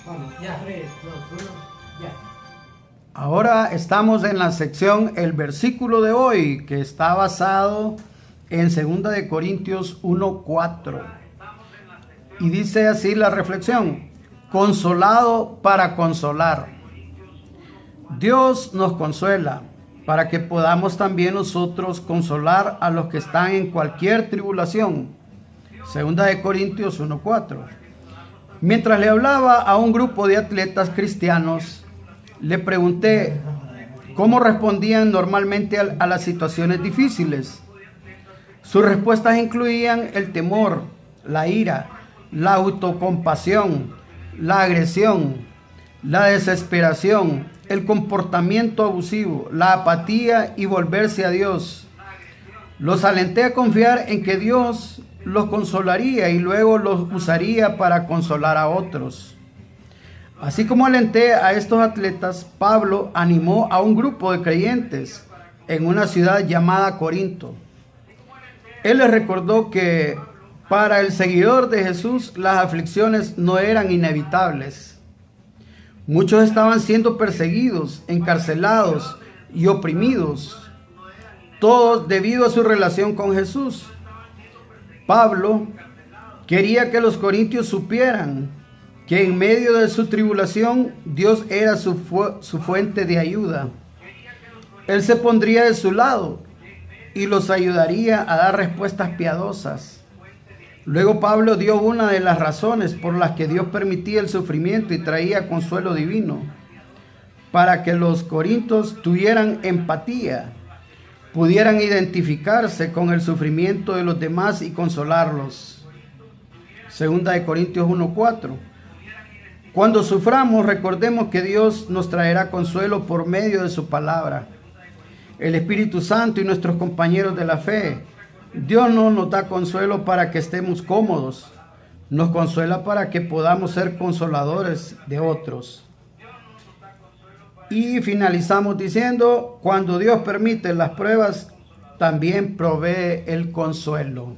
Vamos, ya. 3, 2, 1, ya. Ahora estamos en la sección El versículo de hoy, que está basado en 2 Corintios 1:4. Y dice así la reflexión: consolado para consolar. Dios nos consuela para que podamos también nosotros consolar a los que están en cualquier tribulación. 2 Corintios 1:4. Mientras le hablaba a un grupo de atletas cristianos, le pregunté cómo respondían normalmente a las situaciones difíciles. Sus respuestas incluían el temor, la ira, la autocompasión, la agresión, la desesperación, el comportamiento abusivo, la apatía y volverse a Dios. Los alenté a confiar en que Dios los consolaría y luego los usaría para consolar a otros. Así como alenté a estos atletas, Pablo animó a un grupo de creyentes en una ciudad llamada Corinto. Él les recordó que para el seguidor de Jesús las aflicciones no eran inevitables. Muchos estaban siendo perseguidos, encarcelados y oprimidos, todos debido a su relación con Jesús. Pablo quería que los corintios supieran que en medio de su tribulación Dios era su fuente de ayuda. Él se pondría de su lado y los ayudaría a dar respuestas piadosas. Luego Pablo dio una de las razones por las que Dios permitía el sufrimiento y traía consuelo divino, para que los corintios tuvieran empatía, pudieran identificarse con el sufrimiento de los demás y consolarlos. 2 Corintios 1:4. Cuando suframos, recordemos que Dios nos traerá consuelo por medio de su palabra, el Espíritu Santo y nuestros compañeros de la fe. Dios no nos da consuelo para que estemos cómodos, nos consuela para que podamos ser consoladores de otros. Y finalizamos diciendo: cuando Dios permite las pruebas, también provee el consuelo.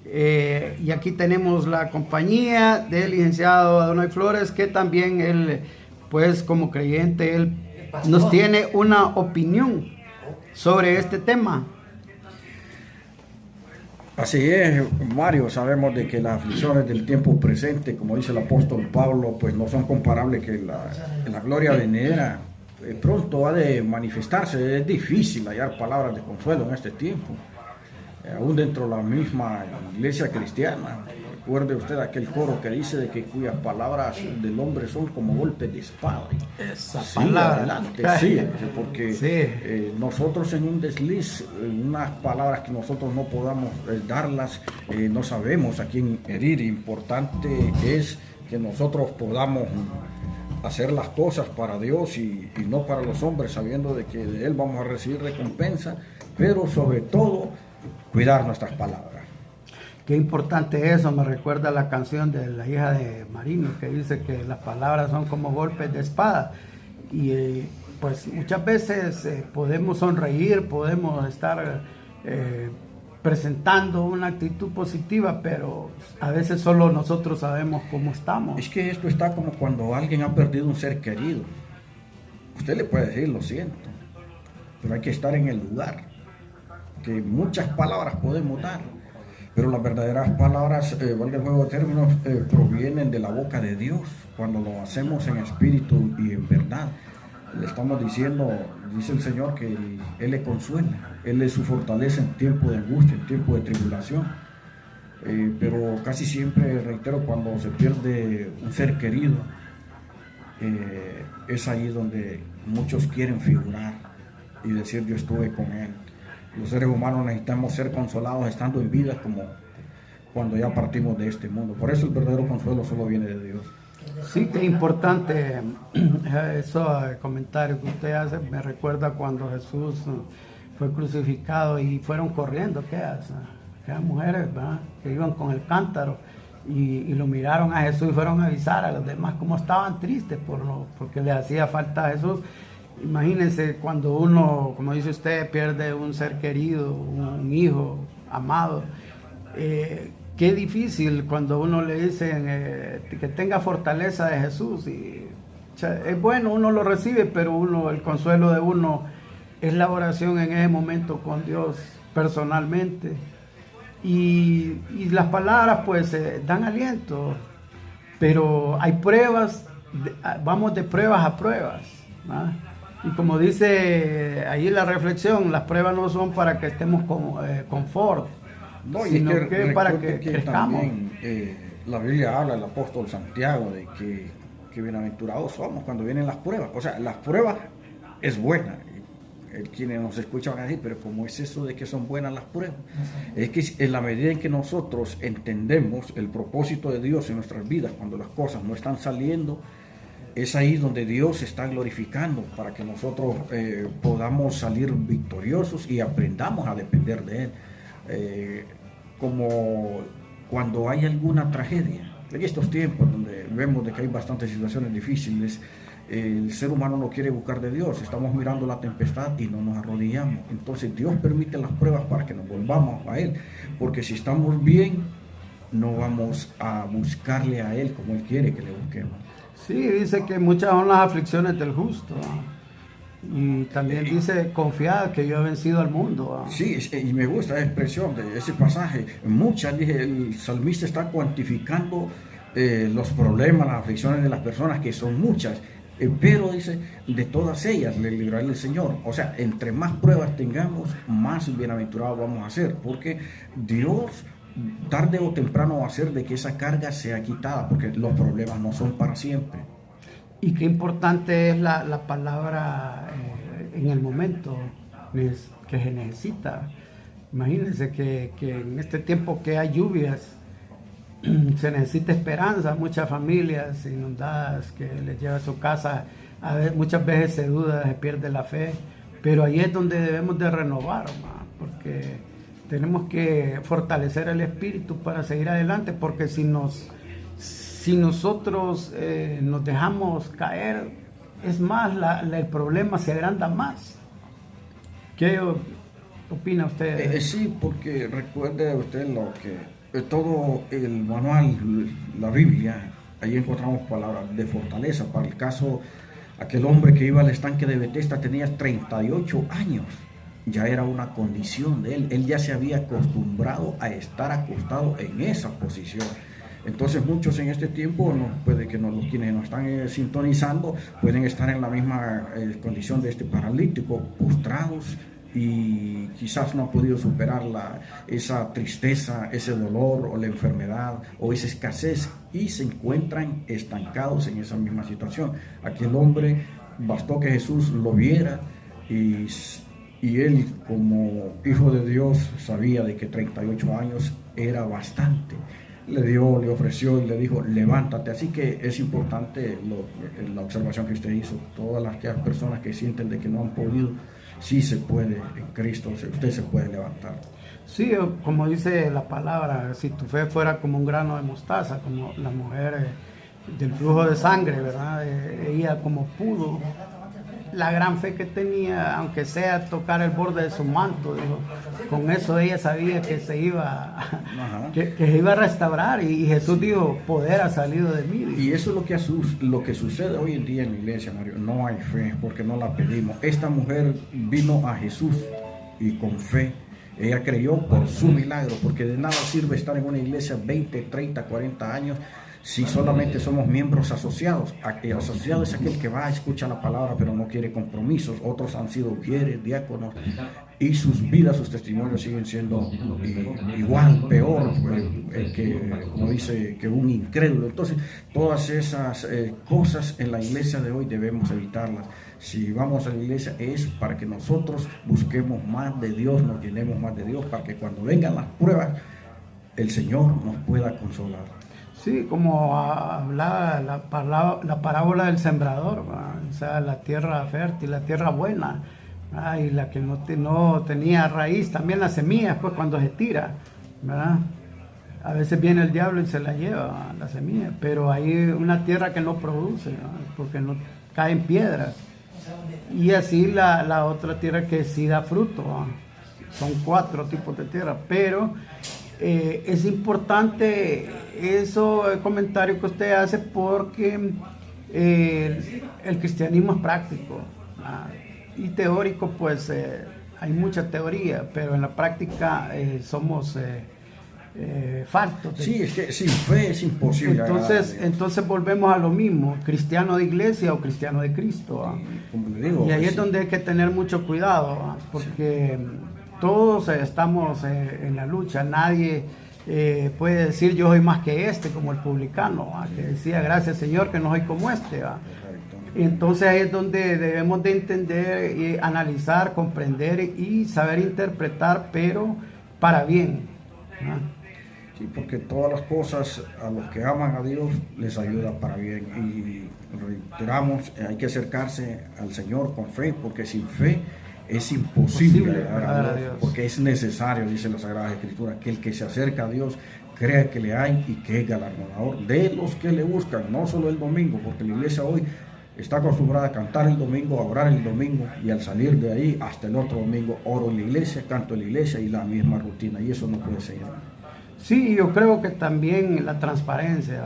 Y aquí tenemos la compañía del licenciado Adonai Flores, que también él, pues como creyente, él nos tiene una opinión sobre este tema. Así es, Mario, sabemos de que las aflicciones del tiempo presente, como dice el apóstol Pablo, pues no son comparables que la gloria venidera. Pronto ha de manifestarse. Es difícil hallar palabras de consuelo en este tiempo, aún dentro de la misma iglesia cristiana. Recuerde usted aquel coro que dice de que cuyas palabras del hombre son como golpes de espada. Esa Sí, palabra. adelante, sí, porque Sí. nosotros en un desliz, unas palabras que nosotros no podamos darlas, no sabemos a quién herir. Importante es que nosotros podamos hacer las cosas para Dios y no para los hombres, sabiendo de que de Él vamos a recibir recompensa, pero sobre todo cuidar nuestras palabras. Qué importante eso, me recuerda la canción de la hija de Marino, que dice que las palabras son como golpes de espada. Y pues muchas veces podemos sonreír, podemos estar presentando una actitud positiva, pero a veces solo nosotros sabemos cómo estamos. Es que esto está como cuando alguien ha perdido un ser querido. Usted le puede decir lo siento, pero hay que estar en el lugar, que muchas palabras podemos dar, pero las verdaderas palabras, valga el juego de términos, provienen de la boca de Dios, cuando lo hacemos en espíritu y en verdad. Le estamos diciendo, dice el Señor, que Él le consuela, Él es su fortaleza en tiempo de angustia, en tiempo de tribulación. Pero casi siempre, reitero, cuando se pierde un ser querido, es ahí donde muchos quieren figurar y decir yo estuve con Él. Los seres humanos necesitamos ser consolados estando en vida, como cuando ya partimos de este mundo. Por eso el verdadero consuelo solo viene de Dios. Sí, qué importante eso, el comentario que usted hace, me recuerda cuando Jesús fue crucificado y fueron corriendo aquellas mujeres, ¿verdad?, que iban con el cántaro y lo miraron a Jesús y fueron a avisar a los demás cómo estaban tristes porque les hacía falta a Jesús. Imagínense cuando uno, como dice usted, pierde un ser querido, un hijo amado, qué difícil cuando uno le dicen que tenga fortaleza de Jesús. Y, o sea, es bueno, uno lo recibe, pero el consuelo de uno es la oración en ese momento con Dios personalmente. Y las palabras pues dan aliento, pero hay pruebas, vamos de pruebas a pruebas, ¿no? Y como dice ahí la reflexión, las pruebas no son para que estemos con confort, No, y sino es que para que recuerde crezcamos. también la Biblia habla, el apóstol Santiago, de que bienaventurados somos cuando vienen las pruebas. O sea, las pruebas es buena. Quienes nos escuchan van a decir, pero ¿cómo es eso de que son buenas las pruebas? Es que en la medida en que nosotros entendemos el propósito de Dios en nuestras vidas, cuando las cosas no están saliendo, es ahí donde Dios se está glorificando para que nosotros podamos salir victoriosos y aprendamos a depender de Él. Como cuando hay alguna tragedia, en estos tiempos donde vemos de que hay bastantes situaciones difíciles, el ser humano no quiere buscar de Dios, estamos mirando la tempestad y no nos arrodillamos. Entonces Dios permite las pruebas para que nos volvamos a Él, porque si estamos bien, no vamos a buscarle a Él como Él quiere que le busquemos. Sí, dice que muchas son las aflicciones del justo, ¿no? Y también dice, confiad que yo he vencido al mundo, ¿no? Sí, y me gusta la expresión de ese pasaje. Muchas, dije, el salmista está cuantificando los problemas, las aflicciones de las personas, que son muchas. Pero dice, de todas ellas le librará el Señor. O sea, entre más pruebas tengamos, más bienaventurados vamos a ser, porque Dios tarde o temprano va a hacer de que esa carga sea quitada, porque los problemas no son para siempre. Y qué importante es la palabra en el momento que se necesita. Imagínense que en este tiempo que hay lluvias, se necesita esperanza. Muchas familias inundadas que les lleva a su casa, muchas veces se duda, se pierde la fe, pero ahí es donde debemos de renovar, porque tenemos que fortalecer el espíritu para seguir adelante, porque si nosotros nos dejamos caer, es más, el problema se agranda más. ¿Qué opina usted? Sí, porque recuerde usted lo que todo el manual, la Biblia, ahí encontramos palabras de fortaleza. Para el caso, aquel hombre que iba al estanque de Betesda tenía 38 años. Ya era una condición de él. Él ya se había acostumbrado a estar acostado en esa posición. Entonces muchos en este tiempo, puede que quienes nos están sintonizando, pueden estar en la misma condición de este paralítico, postrados, y quizás no han podido superar esa tristeza, ese dolor o la enfermedad o esa escasez, y se encuentran estancados en esa misma situación. Aquel hombre, bastó que Jesús lo viera y él, como hijo de Dios, sabía de que 38 años era bastante. Le ofreció y le dijo, levántate. Así que es importante la observación que usted hizo. Todas aquellas personas que sienten de que no han podido, sí se puede, en Cristo usted se puede levantar. Sí, como dice la palabra, si tu fe fuera como un grano de mostaza, como la mujer del flujo de sangre, ¿verdad? Ella como pudo, la gran fe que tenía, aunque sea tocar el borde de su manto, dijo, con eso ella sabía que se iba, que se iba a restaurar, y Jesús dijo, poder ha salido de mí. Y eso es lo que sucede hoy en día en la iglesia, Mario. No hay fe porque no la pedimos. Esta mujer vino a Jesús y con fe. Ella creyó por su milagro, porque de nada sirve estar en una iglesia 20, 30, 40 años si solamente somos miembros asociados. Asociado es aquel que va, escucha la palabra, pero no quiere compromisos. Otros han sido ujieres, diáconos, y sus vidas, sus testimonios siguen siendo igual, peor, como dice, que un incrédulo. Entonces, todas esas cosas en la iglesia de hoy debemos evitarlas. Si vamos a la iglesia es para que nosotros busquemos más de Dios, nos llenemos más de Dios, para que cuando vengan las pruebas, el Señor nos pueda consolar. Sí, como hablaba la parábola del sembrador, ¿verdad? O sea, la tierra fértil, la tierra buena, ¿verdad? Y la que no tenía raíz, también la semilla, pues cuando se tira, ¿verdad? A veces viene el diablo y se la lleva, la semilla, pero hay una tierra que no produce, ¿verdad? Porque no caen piedras. Y así la otra tierra que sí da fruto, ¿verdad? Son 4 tipos de tierra, pero es importante eso, el comentario que usted hace, porque el cristianismo es práctico, y teórico, pues hay mucha teoría, pero en la práctica somos faltos. Sí, es que sin fe es imposible. Entonces volvemos a lo mismo, cristiano de iglesia o cristiano de Cristo. Como le digo, Y ahí pues, es donde hay que tener mucho cuidado, porque todos estamos en la lucha. Nadie puede decir yo soy más que este, como el publicano, que decía gracias Señor que no soy como este. correcto. Entonces ahí es donde debemos de entender, analizar, comprender y saber interpretar, pero para bien. Sí, porque todas las cosas a los que aman a Dios les ayuda para bien. Y reiteramos, hay que acercarse al Señor con fe, porque sin fe es imposible agradar a Dios, porque es necesario, dice la Sagrada Escritura, que el que se acerca a Dios crea que le hay y que es galardonador de los que le buscan, no solo el domingo, porque la iglesia hoy está acostumbrada a cantar el domingo, a orar el domingo, y al salir de ahí hasta el otro domingo oro en la iglesia, canto en la iglesia y la misma rutina, y eso no puede ser. Sí, yo creo que también la transparencia,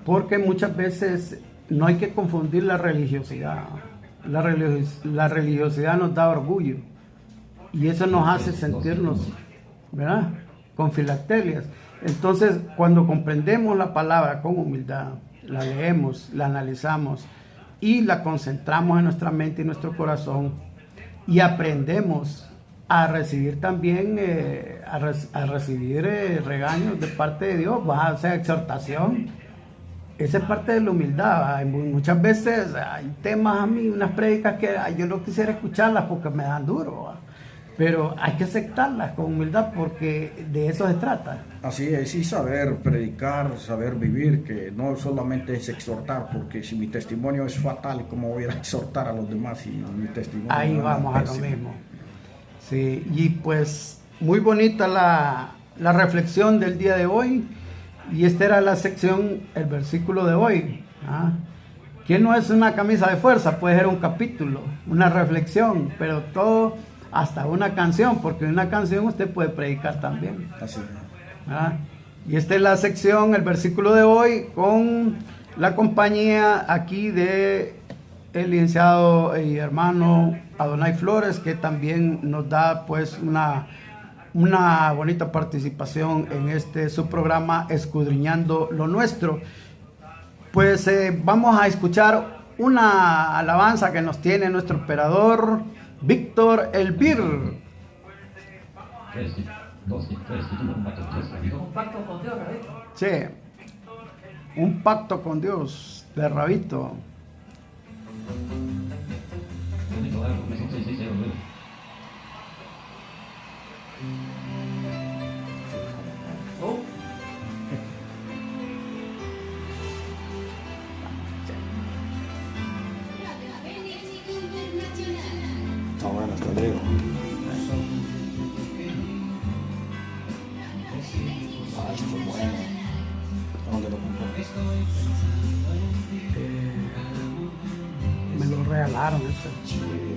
porque muchas veces no hay que confundir la religiosidad. La religiosidad nos da orgullo y eso nos hace sentirnos, ¿verdad?, con filacterias. Entonces, cuando comprendemos la palabra con humildad, la leemos, la analizamos y la concentramos en nuestra mente y nuestro corazón y aprendemos a recibir también, a recibir regaños de parte de Dios, o sea, exhortación. Esa es parte de la humildad. Muchas veces hay temas a mí, unas prédicas que yo no quisiera escucharlas porque me dan duro, ¿va? Pero hay que aceptarlas con humildad porque de eso se trata. Así es, y saber predicar, saber vivir, que no solamente es exhortar, porque si mi testimonio es fatal, ¿cómo voy a exhortar a los demás si mi testimonio Ahí no vamos a lo pésimo? mismo. Sí, y pues muy bonita la reflexión del día de hoy. Y esta era la sección, el versículo de hoy. Que no es una camisa de fuerza, puede ser un capítulo, una reflexión, pero todo hasta una canción, porque una canción usted puede predicar también. Así es. Y esta es la sección, el versículo de hoy, con la compañía aquí de el licenciado y hermano Adonai Flores, que también nos da pues una bonita participación en su programa Escudriñando lo Nuestro. Pues vamos a escuchar una alabanza que nos tiene nuestro operador Víctor Elvir. Un pacto con Dios, Rabito. Sí, un pacto con Dios de Rabito. Oh, Está bueno, te digo. Esto es bueno. ¿Dónde lo compró? Me lo regalaron. Eso. Sí.